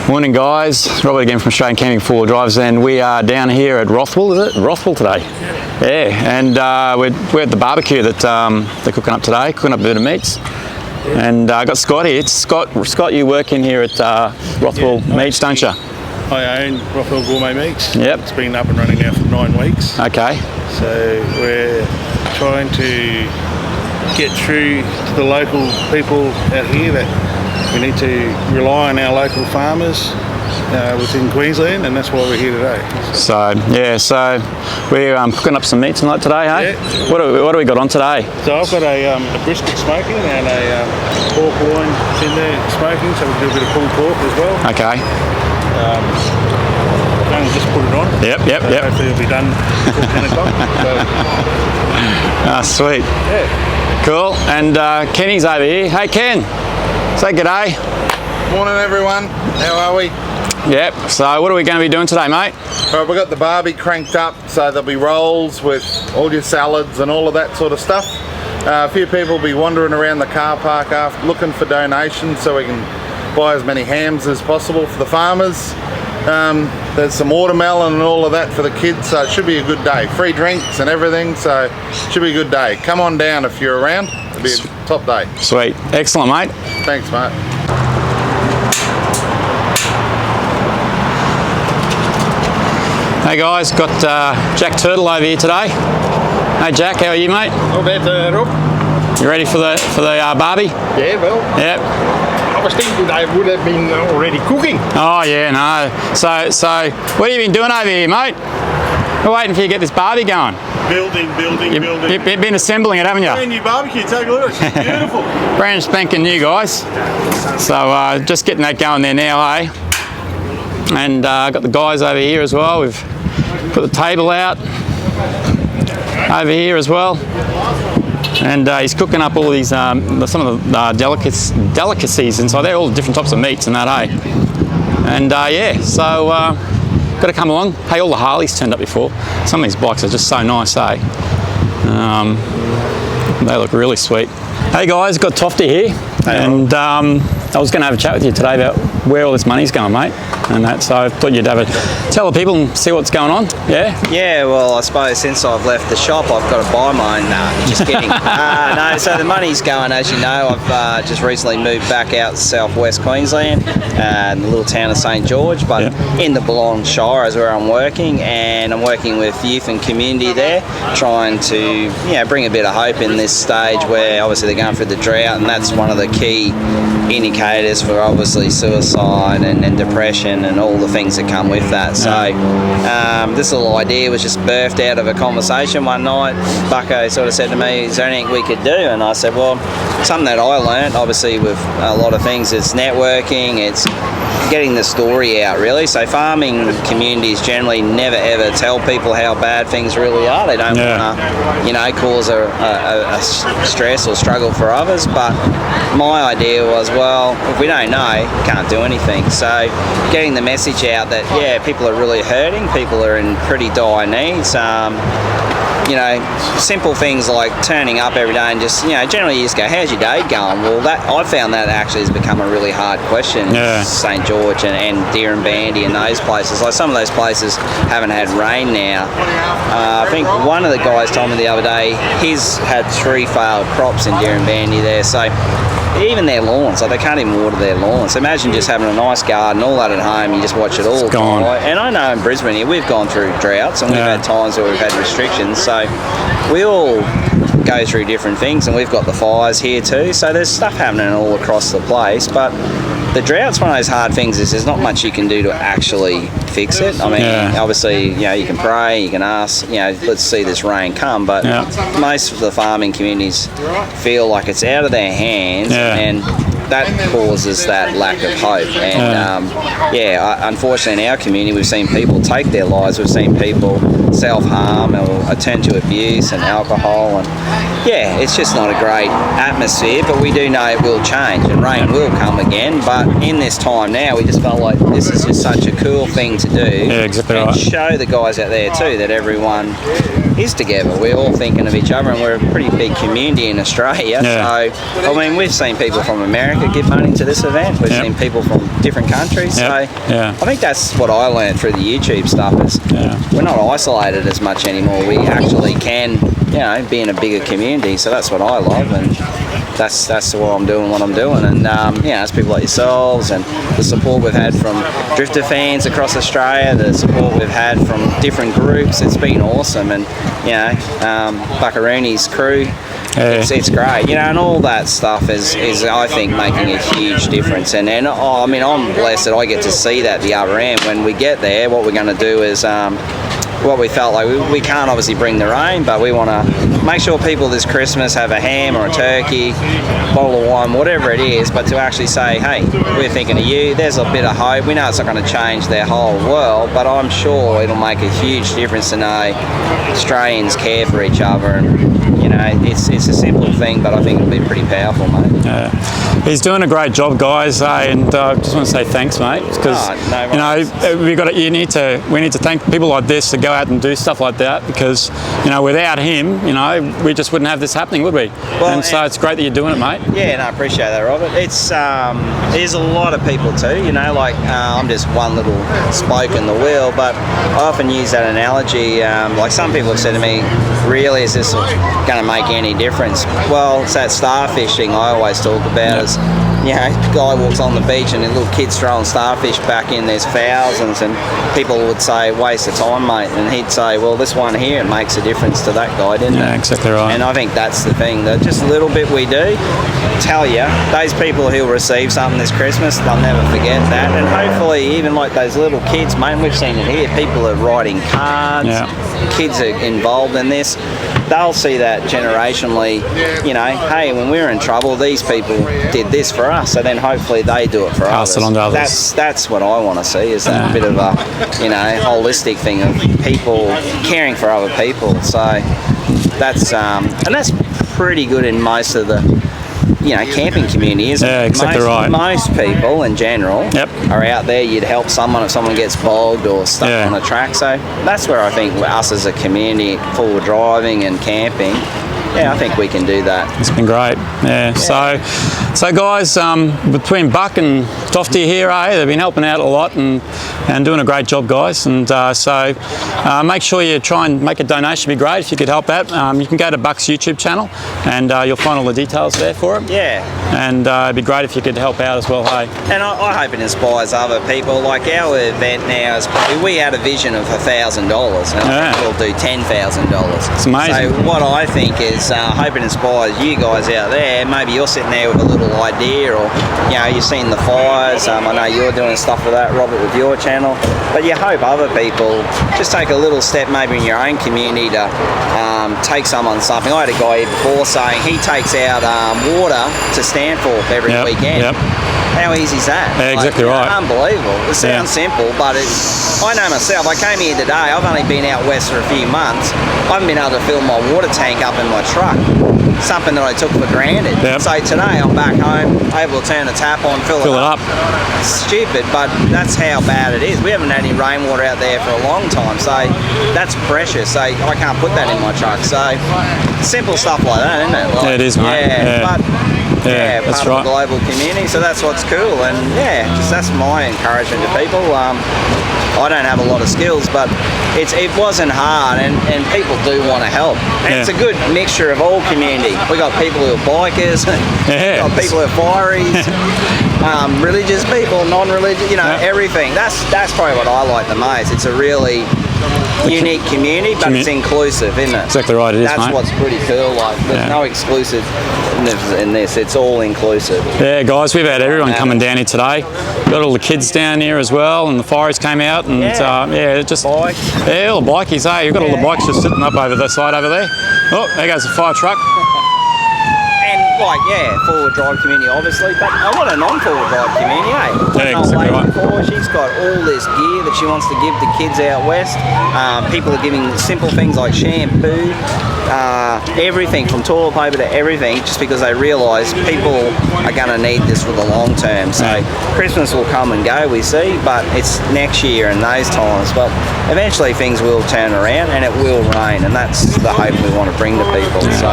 Morning guys, Robert again from Australian Camping 4 Drives, and we are down here at Rothwell, is it? Rothwell today. Yeah, and we're at the barbecue that they're cooking up today, cooking up a bit of meats. And I got Scott here. Scott, you work in here at Rothwell Meats, don't you? I own Rothwell Gourmet Meats. Yep. It's been up and running now for 9 weeks. Okay. So we're trying to get through to the local people out here that we need to rely on our local farmers within Queensland, and that's why we're here today. So we're cooking up some meats tonight today, hey? Yeah. What do we got on today? So I've got a brisket smoking and a pork loin in there smoking, so we can do a bit of pulled pork as well. Okay. Only just put it on. Yep. Hopefully it'll be done before 10 o'clock. Ah, sweet. Yeah. Cool. And Kenny's over here. Hey Ken, say g'day. Morning everyone, how are we? Yep, so what are we going to be doing today, mate? All right, we've got the barbie cranked up, so there'll be rolls with all your salads and all of that sort of stuff. A few people will be wandering around the car park after looking for donations so we can buy as many hams as possible for the farmers. There's some watermelon and all of that for the kids, so it should be a good day. Free drinks and everything, so it should be a good day. Come on down if you're around, it'll be a top day. Sweet, excellent mate. Thanks mate. Hey guys, got Jack Turtle over here today. Hey Jack, how are you mate? Not bad, Rob. You ready for the barbie? Yeah, well, Yep. I was thinking I would have been already cooking. Oh yeah, no. So what have you been doing over here, mate? We're waiting for you to get this barbie going. Building. You've been assembling it, haven't you? Brand new barbecue, take a look, it's beautiful. Brand spanking new, guys. So just getting that going there now, eh? And got the guys over here as well. We've put the table out over here as well. And he's cooking up all these, some of the delicacies inside there, all the different types of meats and that, eh? And yeah, so got to come along. Hey, all the Harleys turned up before. Some of these bikes are just so nice, eh? They look really sweet. Hey guys, got Tofty here. Hey, and I was going to have a chat with you today about where all this money's going, mate. And that, so I thought you'd have a tell the people and see what's going on. Yeah, well, I suppose since I've left the shop I've got to buy mine. Just kidding. No, so the money's going, as you know. I've just recently moved back out to southwest Queensland, in the little town of St George, but in the Belong Shire is where I'm working, and I'm working with youth and community there, trying to bring a bit of hope in this stage where obviously they're going through the drought, and that's one of the key indicators for obviously suicide and depression and all the things that come with that. So this little idea was just birthed out of a conversation one night. Bucko sort of said to me, is there anything we could do? And I said, well, something that I learned obviously with a lot of things, it's networking, it's getting the story out really. So farming communities generally never ever tell people how bad things really are. They don't want to cause a stress or struggle for others, but my idea was, well, if we don't know, can't do anything. So getting the message out that people are really hurting, people are in pretty dire needs. Simple things like turning up every day and just, generally you just go, how's your day going? Well, I found that actually has become a really hard question. St George and Dirranbandy and those places. Like some of those places haven't had rain now. I think one of the guys told me the other day, he's had 3 failed crops in Dirranbandy there. So even their lawns, like they can't even water their lawns. So imagine just having a nice garden, all that at home, you just watch it all gone. And I know in Brisbane here, we've gone through droughts and we've had times where we've had restrictions. So we all go through different things, and we've got the fires here too. So there's stuff happening all across the place. But the drought's one of those hard things is there's not much you can do to actually fix it. I mean, obviously, you can pray, you can ask, let's see this rain come, but most of the farming communities feel like it's out of their hands, and that causes that lack of hope. And unfortunately in our community we've seen people take their lives, we've seen people self-harm or turn to abuse and alcohol, and it's just not a great atmosphere, but we do know it will change and rain will come again. But in this time now we just felt like this is just such a cool thing to do, and show the guys out there too that everyone is together. We're all thinking of each other, and we're a pretty big community in Australia. So I mean, we've seen people from America America give money to this event. We've Yep. seen people from different countries. Yep. So Yeah. I think that's what I learned through the YouTube stuff is we're not isolated as much anymore. We actually can, you know, be in a bigger community. So that's what I love, and that's why I'm doing what I'm doing. And you know, it's people like yourselves and the support we've had from drifter fans across Australia, the support we've had from different groups. It's been awesome, and you know, Buckaroonie's crew. It's great, you know, and all that stuff is I think making a huge difference. And I mean, I'm blessed that I get to see that at the other end. When we get there, what we're going to do is what we felt like we can't obviously bring their own, but we want to make sure people this Christmas have a ham or a turkey, bottle of wine, whatever it is, but to actually say, hey, we're thinking of you. There's a bit of hope. We know it's not going to change their whole world, but I'm sure it'll make a huge difference to know Australians care for each other. And you know, it's a simple thing, but I think it'll be pretty powerful, mate. Yeah, he's doing a great job, guys, and I just want to say thanks, mate, because no you know we need to thank people like this to go out and do stuff like that, because you know without him, you know, we just wouldn't have this happening, would we? Well, and so it's great that you're doing it, mate. Yeah, no, I appreciate that, Robert. It's there's a lot of people too, you know, like I'm just one little spoke in the wheel, but I often use that analogy. Like some people have said to me, really, is this going to make any difference? Well, it's that starfish thing I always talk about. Is, you know, guy walks on the beach and the little kids throwing starfish back in, there's thousands, and people would say, waste of time, mate, and he'd say, well, this one here, it makes a difference to that guy, didn't it? Yeah, exactly right. And I think that's the thing, that just a little bit we do, tell you, those people who'll receive something this Christmas, they'll never forget that. And hopefully, even like those little kids, mate, we've seen it here, people are writing cards, kids are involved in this, they'll see that generationally, you know, hey, when we were in trouble, these people did this for us, so then hopefully they do it for Pass others. it on to others. That's what I want to see, is that bit of a, you know, holistic thing of people caring for other people. So that's and that's pretty good in most of the, you know, camping community, isn't it? Yeah, exactly right. Most people in general are out there. You'd help someone if someone gets bogged or stuck on a track. So that's where I think us as a community, forward driving and camping, yeah, I think we can do that. It's been great. Yeah. So guys, between Buck and Tofty here, they've been helping out a lot and doing a great job, guys. And so make sure you try and make a donation. It'd be great if you could help out. You can go to Buck's YouTube channel and you'll find all the details there for it. Yeah. And it'd be great if you could help out as well, hey. And I hope it inspires other people. Like our event now is probably, we had a vision of $1,000 and I think we'll do $10,000. It's amazing. So what I think is, I hope it inspires you guys out there. Maybe you're sitting there with a little idea, or you know, you've seen the fires. I know you're doing stuff for that, Robert, with your channel. But you hope other people just take a little step, maybe in your own community, to take someone something. I had a guy here before saying he takes out water to Stanthorpe every weekend. How easy is that? Yeah, exactly right. Unbelievable. It sounds simple, but I know myself. I came here today. I've only been out west for a few months. I haven't been able to fill my water tank up in my truck. Something that I took for granted. So today I'm back home, able to turn the tap on, fill it up. It's stupid, but that's how bad it is. We haven't had any rainwater out there for a long time, so that's precious. So I can't put that in my truck. So simple stuff like that, isn't it? Like, it is, mate. But that's part of the global community, so that's what's cool. And just that's my encouragement to people. I don't have a lot of skills, but it wasn't hard, and people do want to help. And it's a good mixture of all community. We got people who are bikers, we got people who are fireys, religious people, non-religious, you know, everything. That's probably what I like the most. It's a really unique community, but it's inclusive, isn't it? Exactly right, it is, That's mate. what's pretty cool. Like, there's no exclusive in this. It's all inclusive. Yeah, guys, we've had everyone coming down here today. Got all the kids down here as well, and the fires came out, and just bikes. Yeah, all the bikies. Hey, you've got all the bikes just sitting up over the side over there. Oh, there goes the fire truck. Like, forward drive community, obviously, but a lot of non-forward drive community, exactly right. Before, she's got all this gear that she wants to give to kids out west. People are giving simple things like shampoo, everything from toilet paper to everything, just because they realise people are going to need this for the long term. So Christmas will come and go, we see, but it's next year and those times. But eventually things will turn around and it will rain, and that's the hope we want to bring to people. So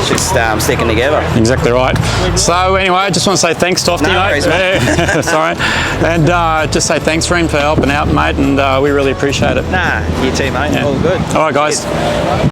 just sticking together. Exactly right. So anyway, I just want to say thanks, Tofty, No mate. worries, mate. Sorry. And just say thanks for him for helping out, mate, and we really appreciate it. Nah, you too, mate. Yeah. All good. All right, guys. Cheers.